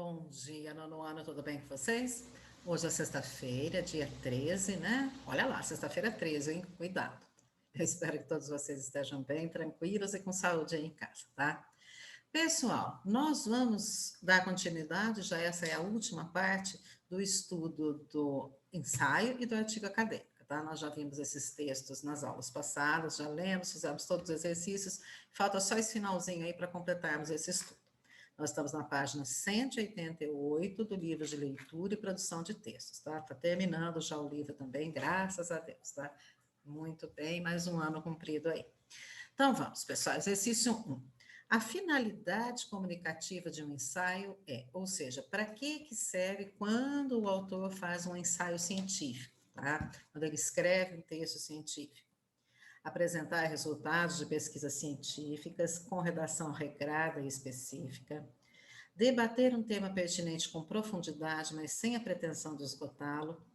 Bom dia, nono ano, tudo bem com vocês? Hoje é sexta-feira, dia 13, né? Olha lá, sexta-feira 13, hein? Cuidado. Eu espero que todos vocês estejam bem, tranquilos e com saúde aí em casa, tá? Pessoal, nós vamos dar continuidade, já essa é a última parte do estudo do ensaio e do artigo acadêmico, tá? Nós já vimos esses textos nas aulas passadas, já lemos, fizemos todos os exercícios, falta só esse finalzinho aí para completarmos esse estudo. Nós estamos na página 188 do livro de leitura e produção de textos, tá? Está terminando já o livro também, graças a Deus, tá? Muito bem, mais um ano cumprido aí. Então vamos, pessoal, exercício 1. A finalidade comunicativa de um ensaio é, ou seja, para que serve quando o autor faz um ensaio científico, tá? Quando ele escreve um texto científico. Apresentar resultados de pesquisas científicas com redação regrada e específica, debater um tema pertinente com profundidade, mas sem a pretensão de esgotá-lo.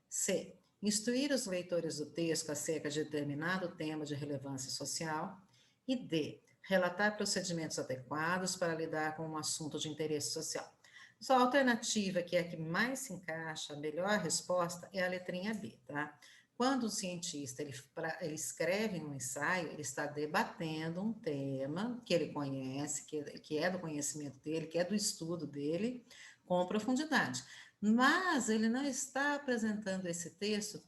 C. Instruir os leitores do texto acerca de determinado tema de relevância social. E D. Relatar procedimentos adequados para lidar com um assunto de interesse social. Só a alternativa que é a que mais se encaixa, a melhor resposta, é a letrinha B, tá? Quando o cientista ele escreve um ensaio, ele está debatendo um tema que ele conhece, que é do conhecimento dele, que é do estudo dele, com profundidade. Mas ele não está apresentando esse texto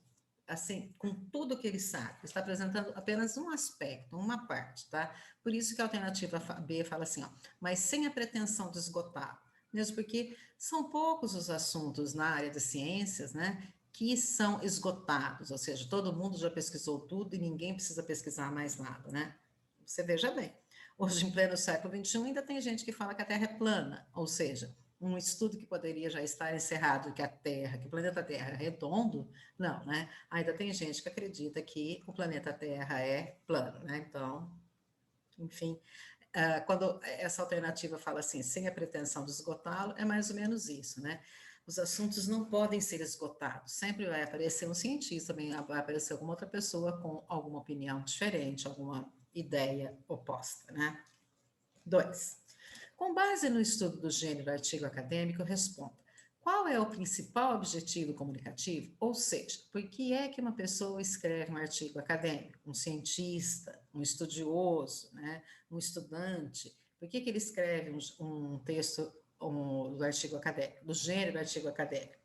assim, com tudo que ele sabe, ele está apresentando apenas um aspecto, uma parte, tá? Por isso que a alternativa B fala assim, ó, mas sem a pretensão de esgotar, mesmo porque são poucos os assuntos na área das ciências, né, que são esgotados, ou seja, todo mundo já pesquisou tudo e ninguém precisa pesquisar mais nada, né? Você veja bem, hoje em pleno século XXI ainda tem gente que fala que a Terra é plana, ou seja, um estudo que poderia já estar encerrado, que a Terra, que o planeta Terra é redondo, não, né? Ainda tem gente que acredita que o planeta Terra é plano, né? Então, enfim, quando essa alternativa fala assim, sem a pretensão de esgotá-lo, é mais ou menos isso, né? Os assuntos não podem ser esgotados, sempre vai aparecer um cientista, também vai aparecer alguma outra pessoa com alguma opinião diferente, alguma ideia oposta, né? 2. Com base no estudo do gênero artigo acadêmico, responda: qual é o principal objetivo comunicativo? Ou seja, por que é que uma pessoa escreve um artigo acadêmico? Um cientista, um estudioso, né? Um estudante, por que ele escreve um texto do artigo acadêmico, do gênero artigo acadêmico?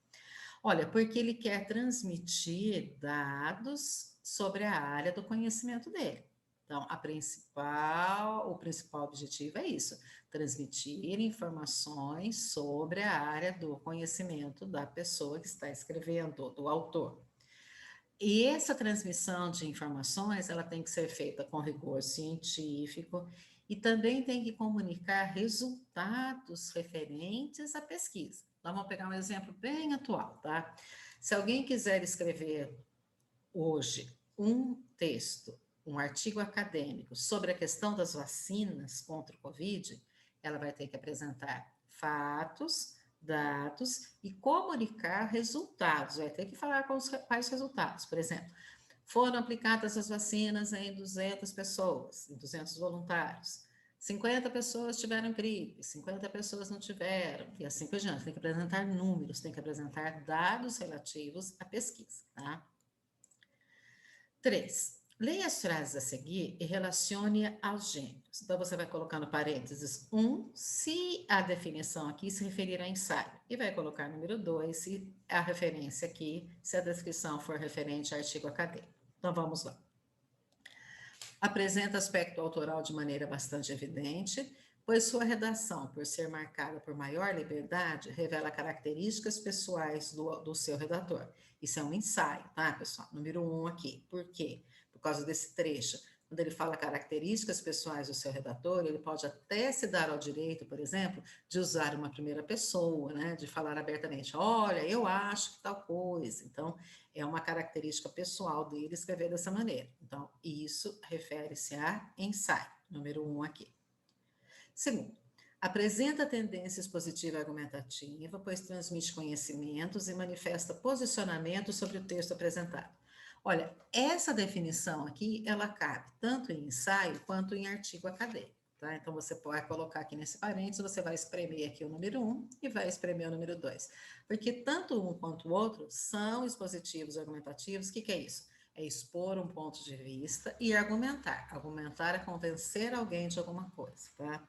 Olha, porque ele quer transmitir dados sobre a área do conhecimento dele. Então, o principal objetivo é isso: transmitir informações sobre a área do conhecimento da pessoa que está escrevendo, do autor. E essa transmissão de informações, ela tem que ser feita com rigor científico e também tem que comunicar resultados referentes à pesquisa. Então, vamos pegar um exemplo bem atual, tá? Se alguém quiser escrever hoje um texto, um artigo acadêmico sobre a questão das vacinas contra o Covid, ela vai ter que apresentar fatos, dados e comunicar resultados. Vai ter que falar quais resultados. Por exemplo, foram aplicadas as vacinas em 200 pessoas, em 200 voluntários. 50 pessoas tiveram gripe, 50 pessoas não tiveram, e assim por diante. Tem que apresentar números, tem que apresentar dados relativos à pesquisa, tá? 3. Leia as frases a seguir e relacione aos gêneros. Então, você vai colocar no parênteses 1, se a definição aqui se referir a ensaio. E vai colocar número 2, se a referência aqui, se a descrição for referente a artigo acadêmico. Então, vamos lá. Apresenta aspecto autoral de maneira bastante evidente, pois sua redação, por ser marcada por maior liberdade, revela características pessoais do seu redator. Isso é um ensaio, tá, pessoal? Número 1 aqui. Por quê? Por causa desse trecho. Quando ele fala características pessoais do seu redator, ele pode até se dar ao direito, por exemplo, de usar uma primeira pessoa, né? De falar abertamente, olha, eu acho que tal coisa. Então, é uma característica pessoal dele escrever dessa maneira. Então, isso refere-se a ensaio, número 1 aqui. Segundo, apresenta tendência expositiva argumentativa, pois transmite conhecimentos e manifesta posicionamento sobre o texto apresentado. Olha, essa definição aqui, ela cabe tanto em ensaio quanto em artigo acadêmico, tá? Então, você pode colocar aqui nesse parênteses, você vai espremer aqui o número 1 e vai espremer o número 2. Porque tanto um quanto o outro são expositivos argumentativos. O que é isso? É expor um ponto de vista e argumentar. Argumentar é convencer alguém de alguma coisa, tá?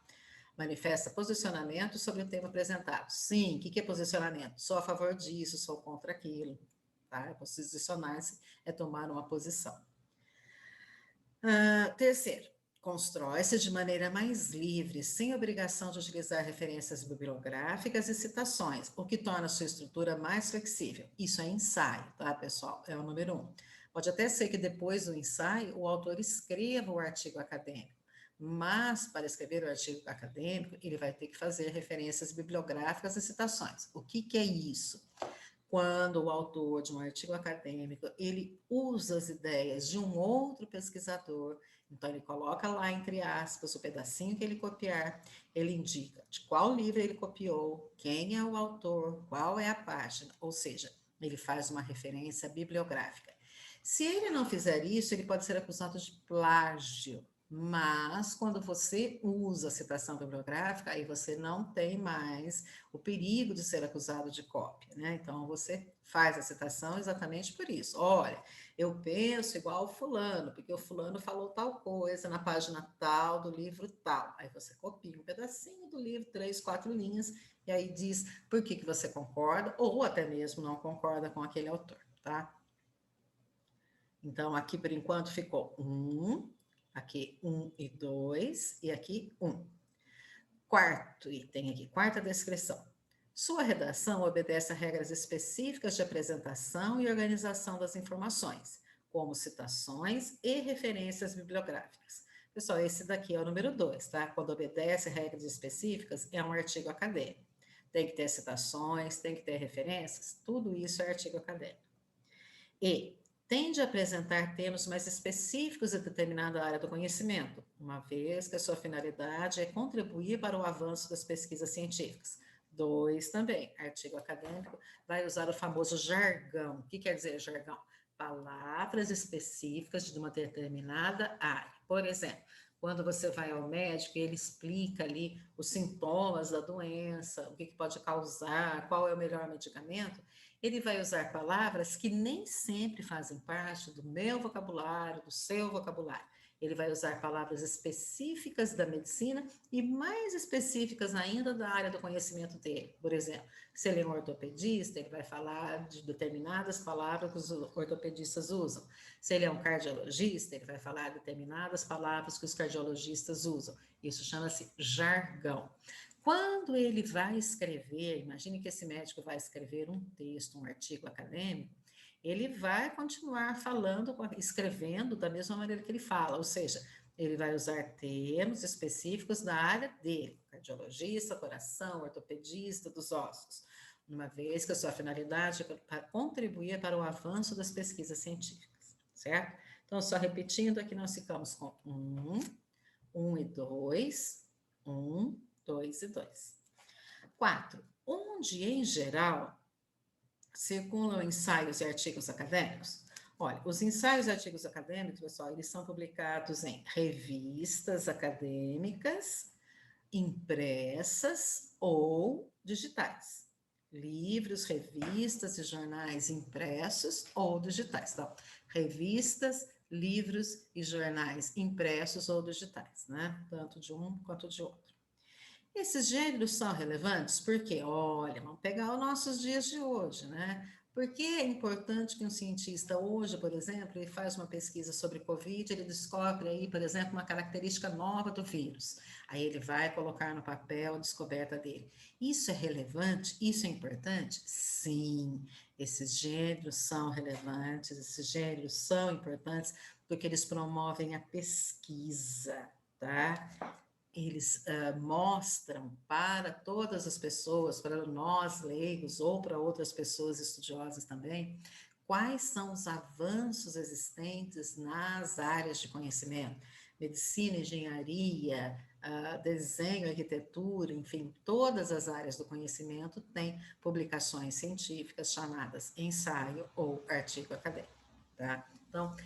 Manifesta posicionamento sobre o tema apresentado. Sim, o que é posicionamento? Sou a favor disso, sou contra aquilo, tá? Posicionar-se é tomar uma posição. Terceiro, constrói-se de maneira mais livre, sem obrigação de utilizar referências bibliográficas e citações, o que torna sua estrutura mais flexível. Isso é ensaio, tá, pessoal? É o número 1. Pode até ser que depois do ensaio o autor escreva o artigo acadêmico, mas para escrever o artigo acadêmico ele vai ter que fazer referências bibliográficas e citações. O que é isso? Quando o autor de um artigo acadêmico, ele usa as ideias de um outro pesquisador, então ele coloca lá, entre aspas, o pedacinho que ele copiar, ele indica de qual livro ele copiou, quem é o autor, qual é a página, ou seja, ele faz uma referência bibliográfica. Se ele não fizer isso, ele pode ser acusado de plágio, mas quando você usa a citação bibliográfica, aí você não tem mais o perigo de ser acusado de cópia, né? Então, você faz a citação exatamente por isso. Olha, eu penso igual o fulano, porque o fulano falou tal coisa na página tal do livro tal. Aí você copia um pedacinho do livro, 3, 4 linhas, e aí diz por que você concorda, ou até mesmo não concorda com aquele autor, tá? Então, aqui por enquanto ficou 1, aqui 1 e 2, e aqui 1. Quarto item aqui, quarta descrição. Sua redação obedece a regras específicas de apresentação e organização das informações, como citações e referências bibliográficas. Pessoal, esse daqui é o número 2, tá? Quando obedece a regras específicas, é um artigo acadêmico. Tem que ter citações, tem que ter referências, tudo isso é artigo acadêmico. E tende a apresentar termos mais específicos de determinada área do conhecimento, uma vez que a sua finalidade é contribuir para o avanço das pesquisas científicas. 2 também, artigo acadêmico, vai usar o famoso jargão. O que quer dizer jargão? Palavras específicas de uma determinada área. Por exemplo, quando você vai ao médico, ele explica ali os sintomas da doença, o que pode causar, qual é o melhor medicamento, ele vai usar palavras que nem sempre fazem parte do meu vocabulário, do seu vocabulário. Ele vai usar palavras específicas da medicina e mais específicas ainda da área do conhecimento dele. Por exemplo, se ele é um ortopedista, ele vai falar de determinadas palavras que os ortopedistas usam. Se ele é um cardiologista, ele vai falar determinadas palavras que os cardiologistas usam. Isso chama-se jargão. Quando ele vai escrever, imagine que esse médico vai escrever um texto, um artigo acadêmico, ele vai continuar falando, escrevendo da mesma maneira que ele fala, ou seja, ele vai usar termos específicos da área dele, cardiologista, coração, ortopedista, dos ossos, uma vez que a sua finalidade é para contribuir para o avanço das pesquisas científicas, certo? Então, só repetindo, aqui nós ficamos com 1 e 2, 1, 2 e 2. 4. Onde, em geral, circulam ensaios e artigos acadêmicos? Olha, os ensaios e artigos acadêmicos, pessoal, eles são publicados em revistas acadêmicas, impressas ou digitais. Livros, revistas e jornais impressos ou digitais. Então, revistas, livros e jornais impressos ou digitais, né? Tanto de um quanto de outro. Esses gêneros são relevantes porque, olha, vamos pegar os nossos dias de hoje, né? Por que é importante que um cientista hoje, por exemplo, ele faz uma pesquisa sobre Covid, ele descobre aí, por exemplo, uma característica nova do vírus. Aí ele vai colocar no papel a descoberta dele. Isso é relevante? Isso é importante? Sim, esses gêneros são relevantes, esses gêneros são importantes porque eles promovem a pesquisa, tá? Eles mostram para todas as pessoas, para nós leigos ou para outras pessoas estudiosas também, quais são os avanços existentes nas áreas de conhecimento, medicina, engenharia, desenho, arquitetura, enfim, todas as áreas do conhecimento têm publicações científicas chamadas ensaio ou artigo acadêmico, tá? Então,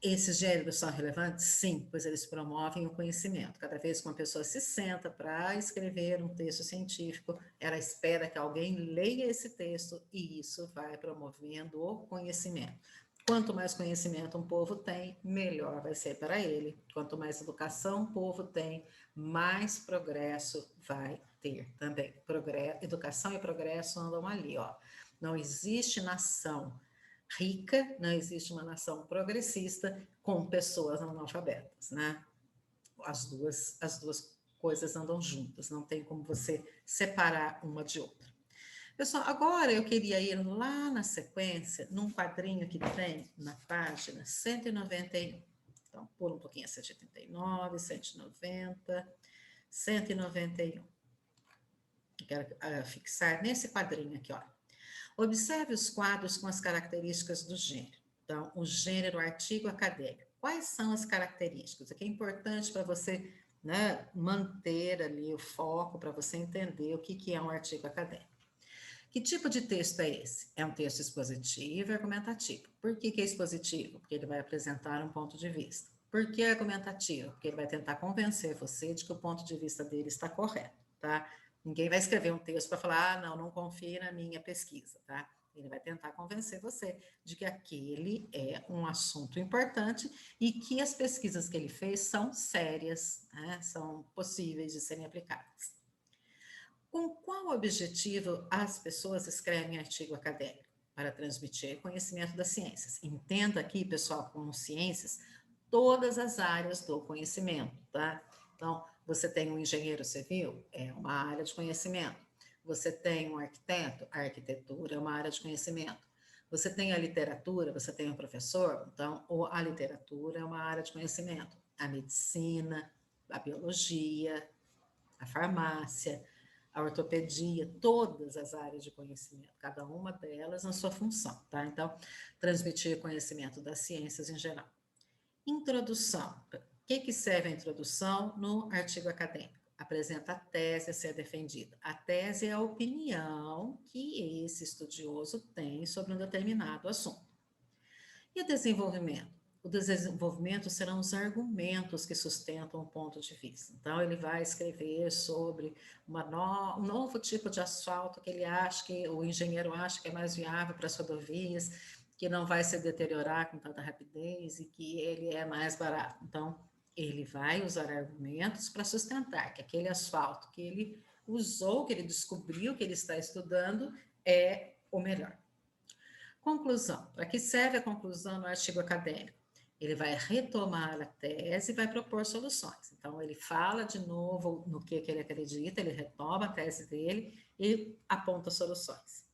Esses gêneros são relevantes? Sim, pois eles promovem o conhecimento. Cada vez que uma pessoa se senta para escrever um texto científico, ela espera que alguém leia esse texto e isso vai promovendo o conhecimento. Quanto mais conhecimento um povo tem, melhor vai ser para ele. Quanto mais educação um povo tem, mais progresso vai ter também. Educação e progresso andam ali, ó. Não existe nação rica, não existe uma nação progressista com pessoas analfabetas, né? As duas coisas andam juntas, não tem como você separar uma de outra. Pessoal, agora eu queria ir lá na sequência, num quadrinho que tem na página 191. Então, pula um pouquinho a 189, 190, 191. Eu quero fixar nesse quadrinho aqui, ó. Observe os quadros com as características do gênero. Então, o gênero, artigo acadêmico. Quais são as características? Aqui é importante para você, né, manter ali o foco, para você entender o que é um artigo acadêmico. Que tipo de texto é esse? É um texto expositivo e argumentativo. Por que é expositivo? Porque ele vai apresentar um ponto de vista. Por que argumentativo? Porque ele vai tentar convencer você de que o ponto de vista dele está correto, tá? Ninguém vai escrever um texto para falar, ah, não confie na minha pesquisa, tá? Ele vai tentar convencer você de que aquele é um assunto importante e que as pesquisas que ele fez são sérias, né? São possíveis de serem aplicadas. Com qual objetivo as pessoas escrevem artigo acadêmico? Para transmitir conhecimento das ciências. Entenda aqui, pessoal, com ciências, todas as áreas do conhecimento, tá? Então, você tem um engenheiro civil, é uma área de conhecimento. Você tem um arquiteto, a arquitetura é uma área de conhecimento. Você tem a literatura, você tem um professor, então a literatura é uma área de conhecimento. A medicina, a biologia, a farmácia, a ortopedia, todas as áreas de conhecimento, cada uma delas na sua função, tá? Então, transmitir conhecimento das ciências em geral. Introdução. O que serve a introdução no artigo acadêmico? Apresenta a tese a ser defendida. A tese é a opinião que esse estudioso tem sobre um determinado assunto. E o desenvolvimento? O desenvolvimento serão os argumentos que sustentam o ponto de vista. Então, ele vai escrever sobre um novo tipo de asfalto que ele acha, que o engenheiro acha que é mais viável para as rodovias, que não vai se deteriorar com tanta rapidez e que ele é mais barato. Então, ele vai usar argumentos para sustentar que aquele asfalto que ele usou, que ele descobriu, que ele está estudando, é o melhor. Conclusão. Para que serve a conclusão no artigo acadêmico? Ele vai retomar a tese e vai propor soluções. Então, ele fala de novo no que ele acredita, ele retoma a tese dele e aponta soluções.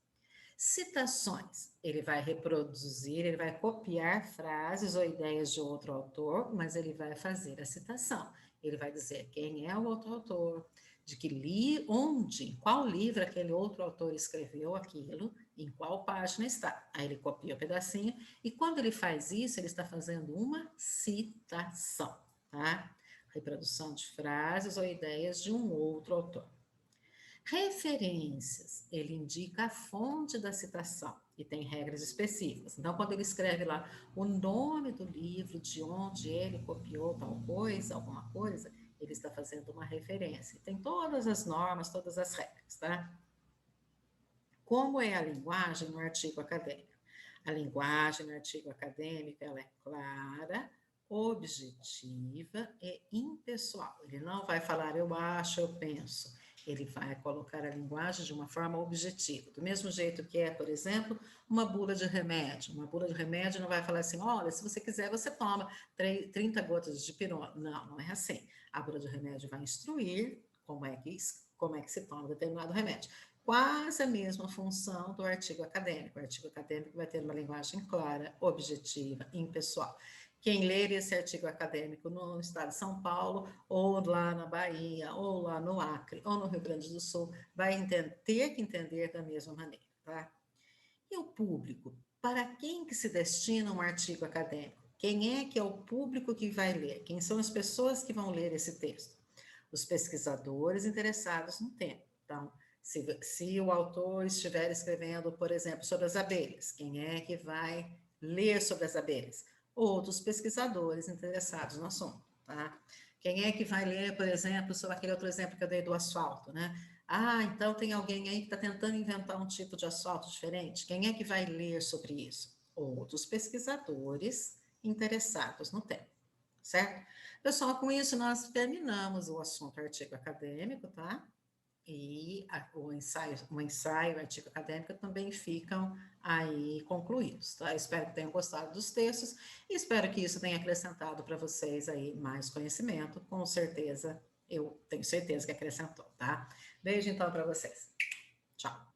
Citações. Ele vai reproduzir, ele vai copiar frases ou ideias de outro autor, mas ele vai fazer a citação. Ele vai dizer quem é o outro autor, de que onde, em qual livro aquele outro autor escreveu aquilo, em qual página está. Aí ele copia o pedacinho, e quando ele faz isso, ele está fazendo uma citação, tá? Reprodução de frases ou ideias de um outro autor. Referências, ele indica a fonte da citação e tem regras específicas. Então, quando ele escreve lá o nome do livro, de onde ele copiou tal coisa, alguma coisa, ele está fazendo uma referência. Tem todas as normas, todas as regras, tá? Como é a linguagem no artigo acadêmico? A linguagem no artigo acadêmico, ela é clara, objetiva e impessoal. Ele não vai falar eu acho, eu penso. Ele vai colocar a linguagem de uma forma objetiva. Do mesmo jeito que é, por exemplo, uma bula de remédio. Uma bula de remédio não vai falar assim, olha, se você quiser, você toma 30 gotas de pirona. Não, não é assim. A bula de remédio vai instruir como é que se toma determinado remédio. Quase a mesma função do artigo acadêmico. O artigo acadêmico vai ter uma linguagem clara, objetiva, impessoal. Quem ler esse artigo acadêmico no estado de São Paulo, ou lá na Bahia, ou lá no Acre, ou no Rio Grande do Sul, vai ter que entender da mesma maneira, tá? E o público? Para quem que se destina um artigo acadêmico? Quem é que é o público que vai ler? Quem são as pessoas que vão ler esse texto? Os pesquisadores interessados no tema. Então, se o autor estiver escrevendo, por exemplo, sobre as abelhas, quem é que vai ler sobre as abelhas? outros pesquisadores interessados no assunto, tá? Quem é que vai ler, por exemplo, sobre aquele outro exemplo que eu dei do asfalto, né? Ah, então tem alguém aí que está tentando inventar um tipo de asfalto diferente. Quem é que vai ler sobre isso? Outros pesquisadores interessados no tema, certo? Pessoal, com isso nós terminamos o assunto artigo acadêmico, tá? E o ensaio e o artigo acadêmico também ficam aí concluídos, tá? Espero que tenham gostado dos textos e espero que isso tenha acrescentado para vocês aí mais conhecimento, com certeza, eu tenho certeza que acrescentou, tá? Beijo então para vocês. Tchau.